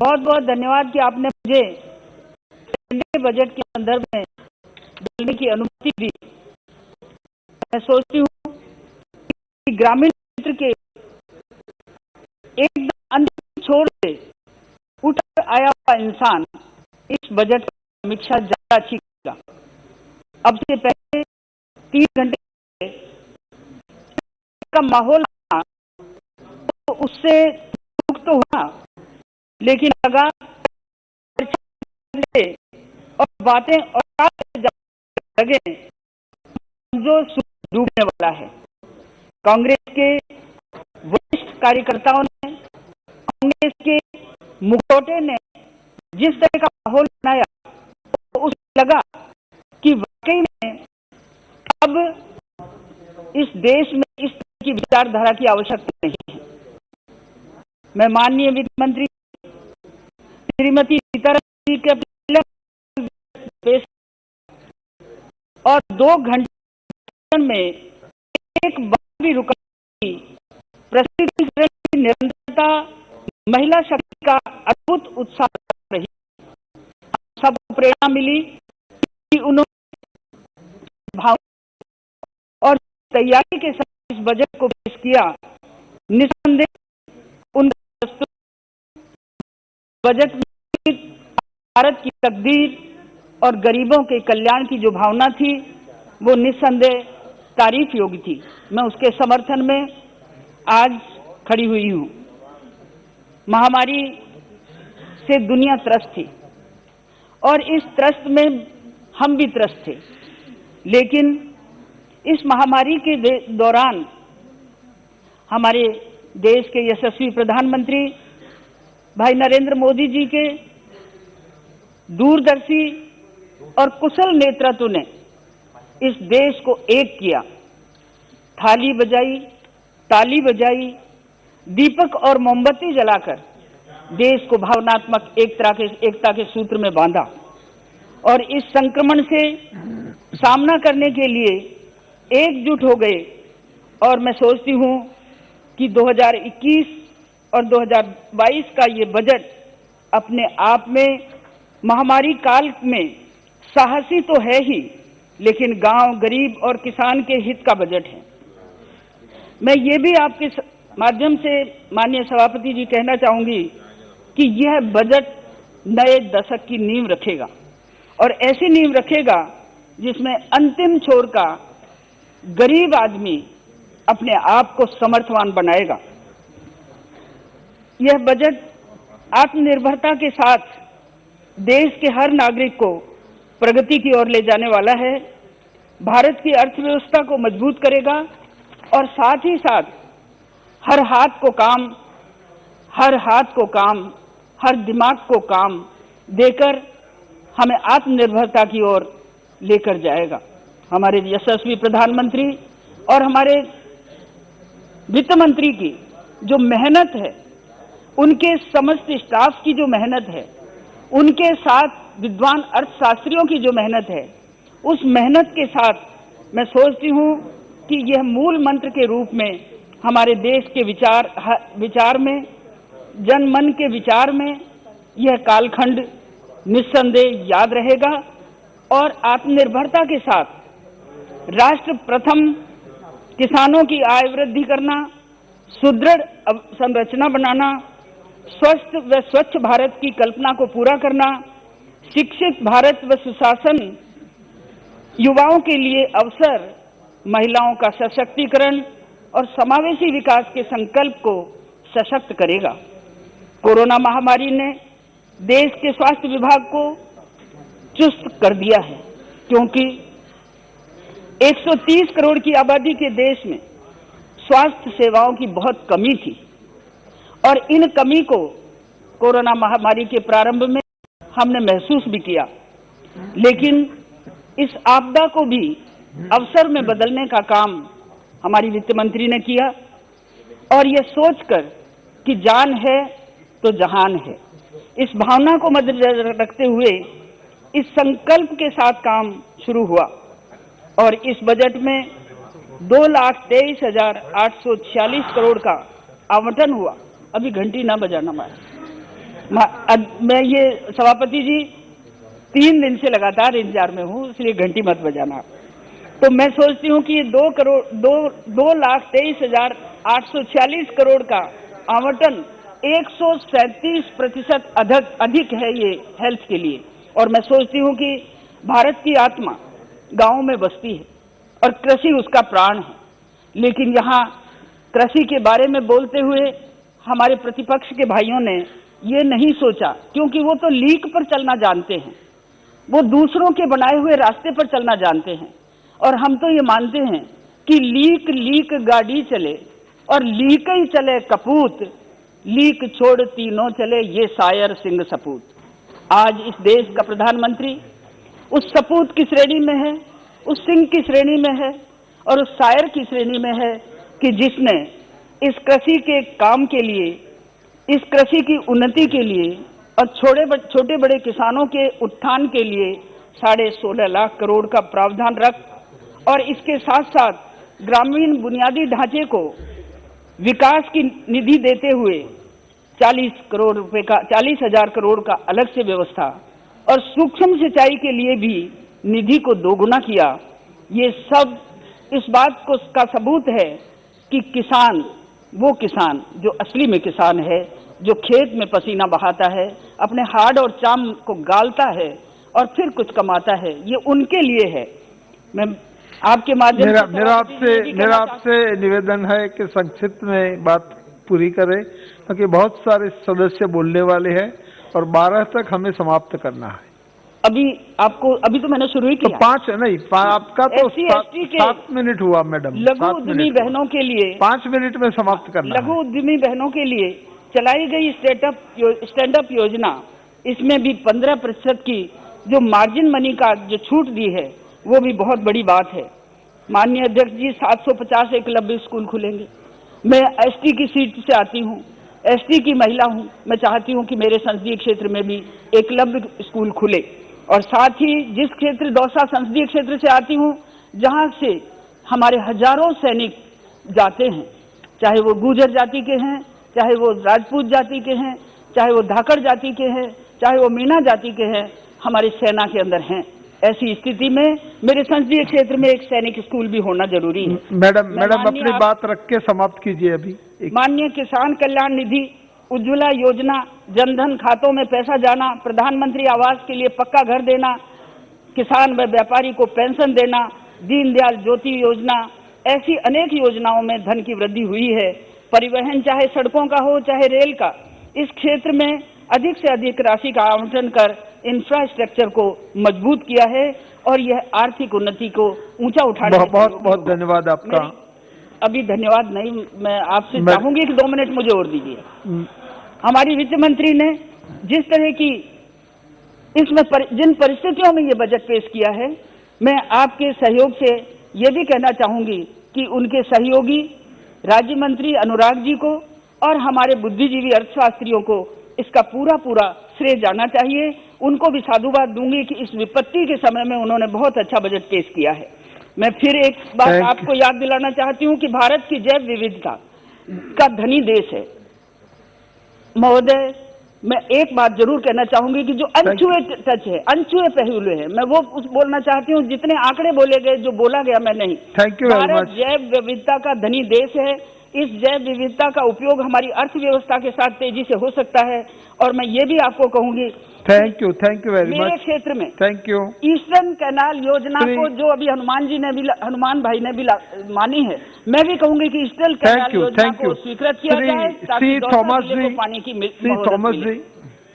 बहुत बहुत धन्यवाद कि आपने मुझे बजट के संदर्भ में बोलने की अनुमति दी। मैं सोचती हूँ कि ग्रामीण क्षेत्र के एकदम अंतिम छोर से उठ आया हुआ इंसान इस बजट की समीक्षा ज्यादा अच्छी करेगा। अब से पहले 3 घंटे का माहौल था तो उससे दुख तो हुआ, लेकिन लगा और बातें और लगे जो डूबने वाला है। कांग्रेस के वरिष्ठ कार्यकर्ताओं ने, कांग्रेस के मुखौटे ने जिस तरह का माहौल बनाया तो उसे लगा कि वाकई में अब इस देश में इस तरह की विचारधारा की आवश्यकता नहीं है। मैं माननीय वित्त मंत्री श्रीमती सीतारमण जी के पेश और 2 घंटे में एक बार भी रुका नहीं। प्रस्तुतिकरण की निरंतरता, महिला शक्ति का अद्भुत उत्साह रही। सबको प्रेरणा मिली कि उन्होंने भाव और तैयारी के साथ इस बजट को पेश किया। निस्संदेह उनका बजट में भारत की तकदीर और गरीबों के कल्याण की जो भावना थी वो निस्संदेह तारीफ योग्य थी। मैं उसके समर्थन में आज खड़ी हुई हूं। महामारी से दुनिया त्रस्त थी और इस त्रस्त में हम भी त्रस्त थे, लेकिन इस महामारी के दौरान हमारे देश के यशस्वी प्रधानमंत्री भाई नरेंद्र मोदी जी के दूरदर्शी और कुशल नेतृत्व ने इस देश को एक किया। थाली बजाई, ताली बजाई, दीपक और मोमबत्ती जलाकर देश को भावनात्मक एकता के सूत्र में बांधा और इस संक्रमण से सामना करने के लिए एकजुट हो गए। और मैं सोचती हूं कि 2021 और 2022 का ये बजट अपने आप में महामारी काल में साहसी तो है ही, लेकिन गांव, गरीब और किसान के हित का बजट है। मैं ये भी आपके माध्यम से माननीय सभापति जी कहना चाहूंगी कि यह बजट नए दशक की नींव रखेगा और ऐसी नींव रखेगा जिसमें अंतिम छोर का गरीब आदमी अपने आप को समर्थवान बनाएगा। यह बजट आत्मनिर्भरता के साथ देश के हर नागरिक को प्रगति की ओर ले जाने वाला है, भारत की अर्थव्यवस्था को मजबूत करेगा और साथ ही साथ हर हाथ को काम, हर दिमाग को काम देकर हमें आत्मनिर्भरता की ओर लेकर जाएगा। हमारे यशस्वी प्रधानमंत्री और हमारे वित्त मंत्री की जो मेहनत है, उनके समस्त स्टाफ की जो मेहनत है, उनके साथ विद्वान अर्थशास्त्रियों की जो मेहनत है, उस मेहनत के साथ मैं सोचती हूँ कि यह मूल मंत्र के रूप में हमारे देश के विचार में, जनमन के विचार में यह कालखंड निस्संदेह याद रहेगा। और आत्मनिर्भरता के साथ राष्ट्र प्रथम, किसानों की आय वृद्धि करना, सुदृढ़ संरचना बनाना, स्वस्थ व स्वच्छ भारत की कल्पना को पूरा करना, शिक्षित भारत व सुशासन, युवाओं के लिए अवसर, महिलाओं का सशक्तिकरण और समावेशी विकास के संकल्प को सशक्त करेगा। कोरोना महामारी ने देश के स्वास्थ्य विभाग को चुस्त कर दिया है, क्योंकि 130 करोड़ की आबादी के देश में स्वास्थ्य सेवाओं की बहुत कमी थी और इन कमी को कोरोना महामारी के प्रारंभ में हमने महसूस भी किया, लेकिन इस आपदा को भी अवसर में बदलने का काम हमारी वित्त मंत्री ने किया और यह सोचकर कि जान है तो जहान है, इस भावना को मद्देनजर रखते हुए इस संकल्प के साथ काम शुरू हुआ और इस बजट में 2,23,846 करोड़ का आवंटन हुआ। अभी घंटी ना बजाना हमारा। मैं ये सभापति जी 3 दिन से लगातार इंतजार में हूँ, इसलिए घंटी मत बजाना। तो मैं सोचती हूँ कि ये 2,23,846 करोड़ का आवंटन 137% अधिक है ये हेल्थ के लिए। और मैं सोचती हूँ कि भारत की आत्मा गांव में बसती है और कृषि उसका प्राण है, लेकिन यहाँ कृषि के बारे में बोलते हुए हमारे प्रतिपक्ष के भाइयों ने ये नहीं सोचा, क्योंकि वो तो लीक पर चलना जानते हैं, वो दूसरों के बनाए हुए रास्ते पर चलना जानते हैं। और हम तो ये मानते हैं कि लीक गाड़ी चले और लीक ही चले कपूत, लीक छोड़ तीनों चले ये शायर सिंह सपूत। आज इस देश का प्रधानमंत्री उस सपूत की श्रेणी में है, उस सिंह की श्रेणी में है और उस शायर की श्रेणी में है कि जिसने इस कृषि के काम के लिए, इस कृषि की उन्नति के लिए और छोटे बड़े किसानों के उत्थान के लिए 16.5 लाख करोड़ का प्रावधान रख और इसके साथ साथ ग्रामीण बुनियादी ढांचे को विकास की निधि देते हुए 40,000 करोड़ का अलग से व्यवस्था और सूक्ष्म सिंचाई के लिए भी निधि को दोगुना किया। ये सब इस बात को का सबूत है कि किसान, वो किसान जो असली में किसान है, जो खेत में पसीना बहाता है, अपने हाड़ और चाम को गालता है और फिर कुछ कमाता है, ये उनके लिए है। मैं आपके माध्यम मेरा आपसे निवेदन है कि संक्षिप्त में बात पूरी करें, क्योंकि बहुत सारे सदस्य बोलने वाले हैं और 12 तक हमें समाप्त करना है। अभी तो मैंने शुरू ही किया। तो 5 नहीं, आपका तो 7 मिनट हुआ मैडम। लघु उद्यमी बहनों के लिए 5 मिनट में समाप्त करना। लघु उद्यमी बहनों के लिए चलाई गई स्टैंड अप योजना, इसमें भी 15% की जो मार्जिन मनी का जो छूट दी है, वो भी बहुत बड़ी बात है। माननीय अध्यक्ष जी, 750 एकलव्य स्कूल खुलेंगे। मैं एसटी की सीट से आती हूँ, एसटी की महिला हूँ, मैं चाहती हूँ कि मेरे संसदीय क्षेत्र में भी एकलव्य स्कूल खुले। और साथ ही जिस क्षेत्र दौसा संसदीय क्षेत्र से आती हूँ, जहाँ से हमारे हजारों सैनिक जाते हैं, चाहे वो गुर्जर जाति के हैं, चाहे वो राजपूत जाति के हैं, चाहे वो धाकड़ जाति के हैं, चाहे वो मीणा जाति के हैं, हमारी सेना के अंदर हैं। ऐसी स्थिति में मेरे संसदीय क्षेत्र में एक सैनिक स्कूल भी होना जरूरी है। मैडम अपनी बात रख के समाप्त कीजिए। अभी माननीय किसान कल्याण निधि, उज्ज्वला योजना, जनधन खातों में पैसा जाना, प्रधानमंत्री आवास के लिए पक्का घर देना, किसान व व्यापारी को पेंशन देना, दीनदयाल ज्योति योजना, ऐसी अनेक योजनाओं में धन की वृद्धि हुई है। परिवहन चाहे सड़कों का हो चाहे रेल का, इस क्षेत्र में अधिक से अधिक राशि का आवंटन कर इंफ्रास्ट्रक्चर को मजबूत किया है और यह आर्थिक उन्नति को ऊंचा उठाने में बहुत धन्यवाद आपका। अभी धन्यवाद नहीं, मैं आपसे चाहूंगी कि 2 मिनट मुझे और दीजिए। हमारी वित्त मंत्री ने जिस तरह की इसमें जिन परिस्थितियों में ये बजट पेश किया है, मैं आपके सहयोग से ये भी कहना चाहूंगी कि उनके सहयोगी राज्य मंत्री अनुराग जी को और हमारे बुद्धिजीवी अर्थशास्त्रियों को इसका पूरा श्रेय जाना चाहिए। उनको भी साधुवाद दूंगी कि इस विपत्ति के समय में उन्होंने बहुत अच्छा बजट पेश किया है। मैं फिर एक बात आपको याद दिलाना चाहती हूँ कि भारत की जैव विविधता का धनी देश है। महोदय, मैं एक बात जरूर कहना चाहूंगी कि जो अनछुए टच है, अनछुए पहलू है, मैं वो बोलना चाहती हूँ। जितने आंकड़े बोले गए, जो बोला गया, मैं नहीं। भारत जैव विविधता का धनी देश है। इस जैव विविधता का उपयोग हमारी अर्थव्यवस्था के साथ तेजी से हो सकता है। और मैं ये भी आपको कहूंगी, थैंक यू वेरी मच। मेरे क्षेत्र में थैंक यू ईस्टर्न कैनाल योजना को जो अभी हनुमान भाई ने भी मानी है, मैं भी कहूंगी कि ईस्टर्न कैनाल योजना को स्वीकृत किया जाए ताकि पानी की